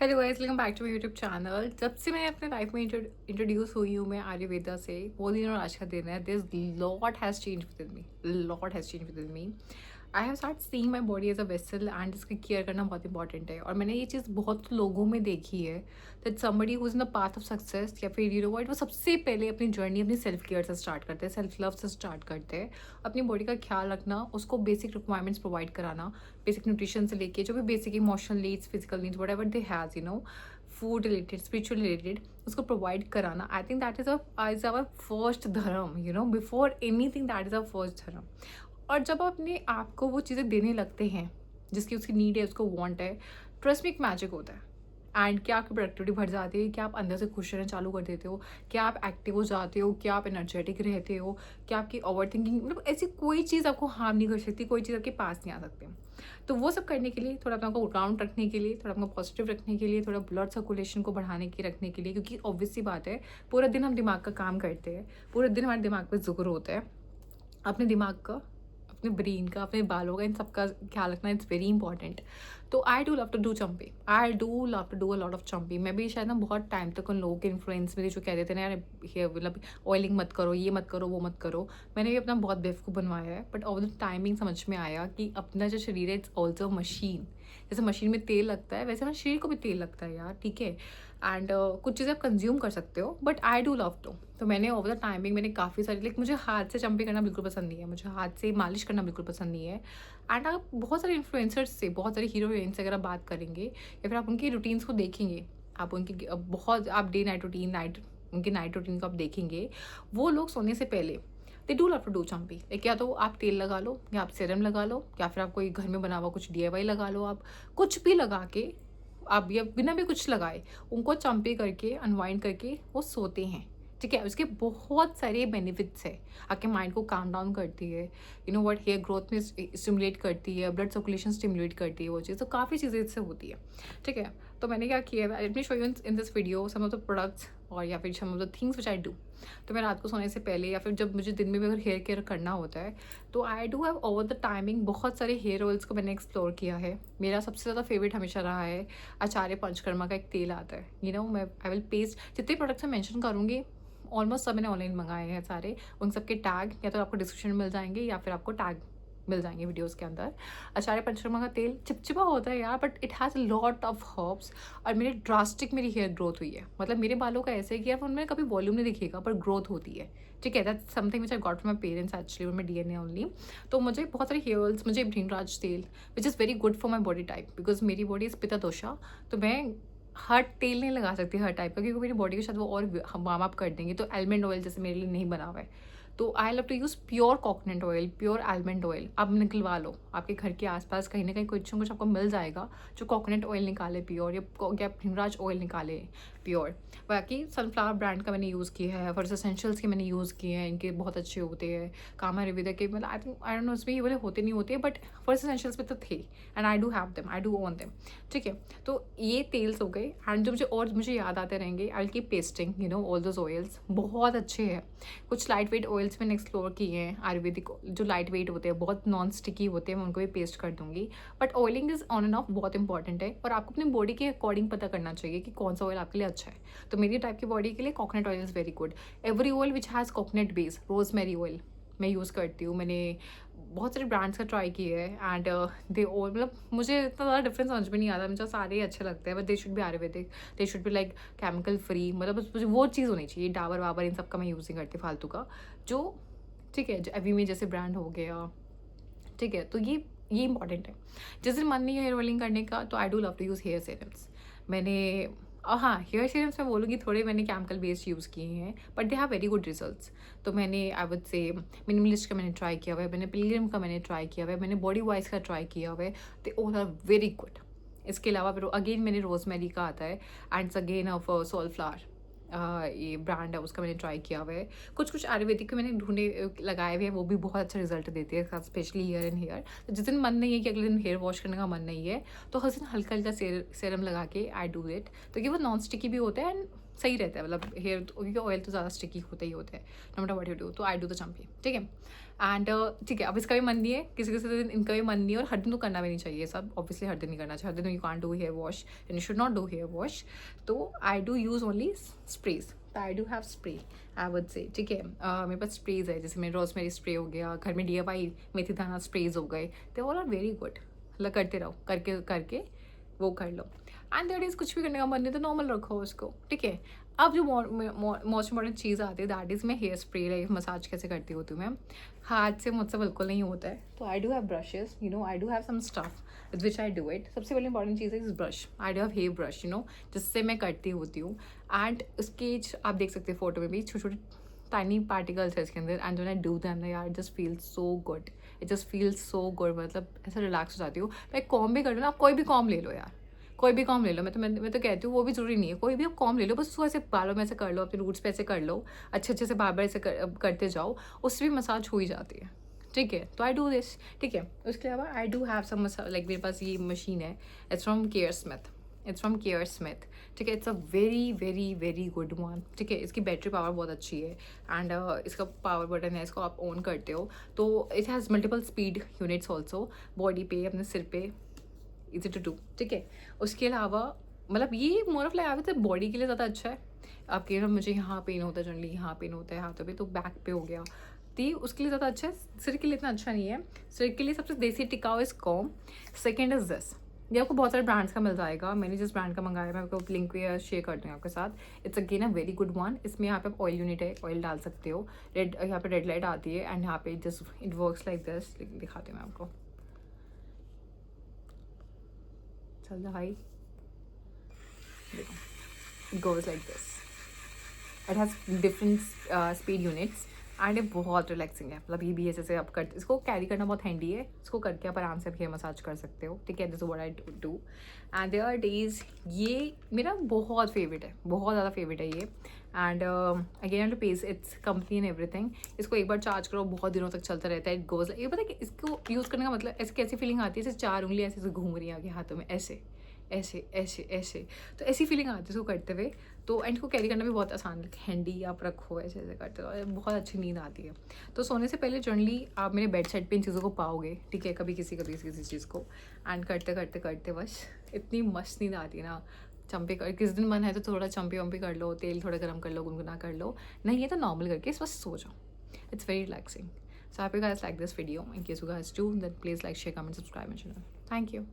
Hello guys, welcome back to my YouTube channel. जब से मैं अपने लाइफ में इंट्रोड्यूस हुई हूँ मैं आयुर्वेदा से, वो दिन और आज का दिन है। This lot has change within me, lot has change within me. I have start seeing my body as a vessel and इसकी केयर करना बहुत इंपॉर्टेंट है। और मैंने ये चीज़ बहुत लोगों में देखी है that somebody who is in the path of success या फिर यू नो व्हाट, वो सबसे पहले अपनी जर्नी अपनी सेल्फ केयर से स्टार्ट करते हैं, सेल्फ लव से स्टार्ट करते हैं। अपनी बॉडी का ख्याल रखना, उसको बेसिक रिक्वायरमेंट्स प्रोवाइड कराना, बेसिक न्यूट्रिशन से लेके जो भी basic emotional needs, physical needs, whatever they has, you know, food related, spiritual related, उसको प्रोवाइड कराना। I think that is our first dharma, you know, before anything that is our first dharma. और जब आप अपने आप को वो चीज़ें देने लगते हैं जिसकी उसकी नीड है, उसको वांट है, ट्रस्ट में एक मैजिक होता है। एंड क्या आपकी प्रोडक्टिविटी बढ़ जाती है, क्या आप अंदर से खुश रहना चालू कर देते हो, क्या आप एक्टिव हो जाते हो, क्या आप एनर्जेटिक रहते हो, क्या आपकी ओवर थिंकिंग, मतलब ऐसी कोई चीज़ आपको हार्म नहीं कर सकती, कोई चीज़ आपके पास नहीं आ सकती। तो वो सब करने के लिए, थोड़ा अपना को ग्राउंड रखने के लिए, थोड़ा अपना पॉजिटिव रखने के लिए, थोड़ा ब्लड सर्कुलेशन को बढ़ाने के रखने के लिए, क्योंकि ऑब्वियस सी बात है, पूरा दिन हम दिमाग का काम करते हैं, पूरे दिन हमारे दिमाग पे जुक्र होता है। अपने दिमाग का, अपने ब्रेन का, अपने बालों का, इन सब का ख्याल रखना इट्स वेरी इंपॉर्टेंट। तो I do love to do champi, I do love to do a lot of champi. मैं भी शायद ना बहुत टाइम तक उन लोगों के इन्फ्लुएंस में थी जो कहते थे ना, यार ये मतलब ऑयलिंग मत करो, ये मत करो, वो मत करो। मैंने भी अपना बहुत बेवकूफ़ बनवाया है, बट ओवर द टाइमिंग समझ में आया कि अपना जो शरीर है इट्स ऑल्सो मशीन। जैसे मशीन में तेल लगता है वैसे ना शरीर को भी तेल लगता है यार, ठीक है। एंड कुछ चीज़ें आप कंज्यूम कर सकते हो, but I do love to. तो मैंने ओवर द टाइमिंग मैंने काफ़ी सारी, लाइक मुझे हाथ से चंपी करना बिल्कुल पसंद नहीं है, मुझे हाथ से मालिश करना बिल्कुल पसंद नहीं है। एंड आप बहुत सारे इन्फ्लुएंसर्स से, बहुत सारे हीरो हीरोइन से अगर आप बात करेंगे या फिर आप उनकी रूटीन्स को देखेंगे, आप उनकी बहुत आप डे नाइट रूटीन, उनकी नाइट रूटीन को आप देखेंगे, वो लोग सोने से पहले they do love to do champi. एक या तो आप तेल लगा लो, या आप सीरम लगा लो, या फिर आप कोई घर में बना हुआ कुछ DIY लगा लो, आप कुछ भी लगा के, आप या बिना भी कुछ लगाए उनको चंपी करके अनवाइंड करके वो सोते हैं, ठीक है। उसके बहुत सारे बेनिफिट्स है। आपके माइंड को काम डाउन करती है, you know what, hair growth में स्टिमुलेट करती है, ब्लड सर्कुलेशन स्टिमुलेट करती है वो चीज़, तो काफ़ी चीज़ें इससे होती है, ठीक है। तो मैंने क्या किया है, let me show you in this video some of the products और या फिर some of the things which I do. तो मैं रात को सोने से पहले या फिर जब मुझे दिन में भी अगर हेयर केयर करना होता है, तो I do have over the timing बहुत सारे हेयर ऑयल्स को मैंने एक्सप्लोर किया है। मेरा सबसे ज़्यादा फेवरेट हमेशा रहा है आचार्य पंचकर्मा का एक तेल आता है, यू नो, मैं आई विल पेस्ट जितने प्रोडक्ट्स मैं मेंशन करूँगी, ऑलमोस्ट सब मैंने ऑनलाइन मंगाए हैं सारे। उन सबके टैग या तो आपको डिस्क्रिप्शन में मिल जाएंगे या फिर आपको टैग मिल जाएंगे वीडियोस के अंदर। आचार्य पंचकर्मा का तेल चिपचिपा होता है यार, but it has lot of herbs. और मेरे ड्रास्टिक मेरी हेयर ग्रोथ हुई है, मतलब मेरे बालों का ऐसे है कि यार उनमें कभी वॉल्यूम नहीं दिखेगा पर ग्रोथ होती है, ठीक है। That's something which I got from my parents actually, my DNA only. तो मुझे बहुत सारे हेयर ऑयल्स, मुझे भृंगराज तेल which is very good for my body type, because मेरी बॉडी इज़ पिता दोषा। तो मैं हर तेल नहीं लगा सकती हर टाइप का, क्योंकि मेरी बॉडी के साथ वो और वार्म अप कर देंगे। तो आलमंड ऑयल जैसे मेरे लिए नहीं बना हुआ है, तो I love to use pure coconut oil, pure almond oil. आप निकलवा लो, आपके घर के आसपास कहीं ना कहीं कुछ ना कुछ आपको मिल जाएगा जो कोकोनट ऑयल निकाले प्योर, या भृंगराज ऑयल निकाले प्योर। बाकी सनफ्लावर ब्रांड का मैंने यूज़ किया है, फॉर एसेंशियल्स के मैंने यूज़ किए हैं, इनके बहुत अच्छे होते हैं। कामा आयुर्वेदा के, मतलब I think I don't know उसमें ये वाले होते नहीं होते, बट फॉर एसेंशियल्स में तो थे and I do have them, I do own them, ठीक है। तो ये तेल्स हो गए। एंड जो मुझे याद आते रहेंगे, I will keep pasting, you know, all those oils बहुत अच्छे हैं। कुछ लाइट वेट ऑयल्स मैंने एक्सप्लोर किए हैं आयुर्वेदिक, जो लाइट वेट होते हैं, बहुत नॉन स्टिकी होते हैं, मैं उनको भी पेस्ट कर दूंगी। But oiling is on end of बहुत इंपॉर्टेंट है, और आपको अपनी बॉडी के अकॉर्डिंग पता करना चाहिए कि कौन सा ऑयल आपके लिए अच्छा है। तो मेरी टाइप की बॉडी के लिए coconut oil is very good. Every oil which has coconut base, rosemary oil मैं यूज़ करती हूँ। मैंने बहुत सारे ब्रांड्स का ट्राई किए हैं एंड दे ऑल, मतलब मुझे इतना ज़्यादा डिफरेंस समझ में नहीं आता, मुझे सारे ही अच्छे लगते हैं, but they should be Ayurvedic, they should be like chemical free, मतलब बस मुझे वो चीज़ होनी चाहिए। डाबर वाबर इन सब का मैं यूज़ नहीं करती फालतू का, जो, ठीक है, जो अभी में जैसे ब्रांड हो गया, ठीक है। तो ये इंपॉर्टेंट है। जिस दिन मन नहीं है हेयर ऑयलिंग करने का, तो I do love to use hair serums. मैंने हाँ, हेयर सीरम्स मैं बोलूँगी थोड़े मैंने केमिकल बेस्ड यूज़ किए हैं, but they have very good results. तो मैंने आई वुड से मिनिमलिस्ट का मैंने ट्राई किया हुआ है, मैंने पिलग्रिम का मैंने ट्राई किया हुआ है, मैंने बॉडी वाइज का ट्राई किया हुआ है। They all are very good. इसके अलावा फिर अगेन मैंने रोजमेरी का आता है एंड अगेन ऑफ सोलफ्लावर, ये ब्रांड है उसका मैंने ट्राई किया हुआ है। कुछ कुछ आयुर्वेदिक के मैंने ढूंढे लगाए हुए हैं, वो भी बहुत अच्छा रिजल्ट देते हैं, स्पेशली हेयर एंड हेयर। तो जिस दिन मन नहीं है कि अगले दिन हेयर वॉश करने का मन नहीं है, तो हर दिन हल्का हल्का सेरम लगा के आई डू इट। तो ये वो नॉन स्टिकी भी होता है एंड सही रहता है, मतलब हेयर, क्योंकि ऑयल तो ज़्यादा स्टिकी होता ही होता है, no matter what you do. तो आई डू द चंपी, ठीक है। एंड ठीक है, अब इसका भी मन नहीं है, किसी किसी दिन इनका भी मन नहीं है, और हर दिन तो करना भी नहीं चाहिए सब, ऑब्वियसली हर दिन नहीं करना चाहिए, हर दिन you can't do hair wash and you should not do hair wash. तो I do use only sprays. I do have spray, I would say. ठीक है, मेरे पास स्प्रेज है, जैसे मेरे रोजमेरी स्प्रे हो गया, घर में DIY मेथी दाना स्प्रेज हो गए, they all are very good. मतलब करते रहो, करके करके वो कर लो. एंड दैट इज़ कुछ भी करने का मन नहीं तो नॉर्मल रखो उसको. ठीक है, अब जो मोस्ट इम्पॉर्टेंट चीज़ आती है, दैट इज़ मैं हेयर स्प्रे लाइक मसाज कैसे करती होती हूँ मैं. हाथ से मुझसे बिल्कुल नहीं होता है, तो I do have brushes, you know, I do have some stuff with which I do it. सबसे पहले इंपॉर्टेंट चीज़ है इस brush. I do have hair brush, you know, जिससे मैं करती होती हूँ. एंड उसके आप देख सकते हैं फोटो में भी छोटे छोटे टाइनी पार्टिकल्स है इसके अंदर. And when I do them ना यार, just feel so good. It just feel so good. मतलब ऐसा रिलैक्स हो जाती हूँ. मैं कॉम भी कर लूँ ना, आप कोई भी कॉम ले लो यार, कोई भी कॉम ले लो. मैं तो कहती हूँ वो भी जरूरी नहीं है, कोई भी आप कॉम ले लो, बस उसको ऐसे बालों में ऐसे कर लो, अपने रूट्स पे ऐसे कर लो, अच्छे अच्छे से बार बार ऐसे करते जाओ, उससे भी मसाज हो ही जाती है. ठीक है, तो आई डू दिस. ठीक है, उसके अलावा I do have some massage, like मेरे पास ये मशीन है, it's from Caresmith. It's from Caresmith. ठीक है, it's a very very very good one. ठीक है, इसकी बैटरी पावर बहुत अच्छी है. एंड इसका पावर बटन है, इसको आप ऑन करते हो तो it has multiple speed units also, body पे, अपने सिर पे, इजी टू डू. ठीक है, उसके अलावा मतलब ये मोर ऑफ लाइक आगे तो बॉडी के लिए ज़्यादा अच्छा है. आपके ना, मुझे यहाँ पेन होता है जनरली, यहाँ पेन होता है हाथों पे, तो बैक पे हो गया, तो ये उसके लिए ज़्यादा अच्छा है. सिर के लिए इतना अच्छा नहीं है. सिर के लिए सबसे देसी टिकाऊ इस कॉम. Second is this. ये आपको बहुत सारे ब्रांड्स का मिल जाएगा. मैंने जिस ब्रांड का मंगाया मैं आपको लिंक भी शेयर कर दूँगी आपके साथ. It's again a very good one. इसमें यहाँ पे ऑयल यूनिट है, ऑयल डाल सकते हो. रेड, यहाँ पे रेड लाइट आती है, एंड यहाँ पे just it works like this. दिखाती हूँ मैं आपको. चल भाई, देखो, it goes like this. It has different speed units and ये बहुत रिलैक्सिंग है. मतलब ये भी है जैसे आप करते, इसको कैरी करना बहुत हैंडी है. इसको करके आप आराम से हेयर मसाज कर सकते हो. ठीक है, this is what I do. And there are days, ये मेरा बहुत फेवरेट है, बहुत ज़्यादा फेवरेट है ये. And again to page it's company and everything. इसको एक बार चार्ज करो, बहुत दिनों तक चलता रहता है. इट गोज, ये पता है कि इसको यूज़ करने का मतलब ऐसी कैसी फीलिंग आती है जैसे 4 उंगली ऐसे ऐसे घूम रही है आगे हाथों में, ऐसे ऐसे ऐसे ऐसे. तो ऐसी फीलिंग आती है इसको करते हुए. तो एंड को कैरी करना भी बहुत आसान है, हैंडी आप रखो ऐसे ऐसे करते हो, बहुत अच्छी नींद आती है. तो सोने से पहले जनरली आप मेरे बेड साइड पे इन चीज़ों को पाओगे. ठीक है, कभी किसी चीज़ को. एंड करते करते करते बस इतनी मस्त नींद आती है ना. चंपे कर, किस दिन मन है तो थोड़ा चंपे वंपे कर लो, तेल थोड़ा गर्म कर लो, गुनगुना कर लो. नहीं है तो नॉर्मल करके बस सो जाओ. It's very relaxing. So I hope you guys like this video. In case you guys do, then please like, share, comment, subscribe my channel. Thank you.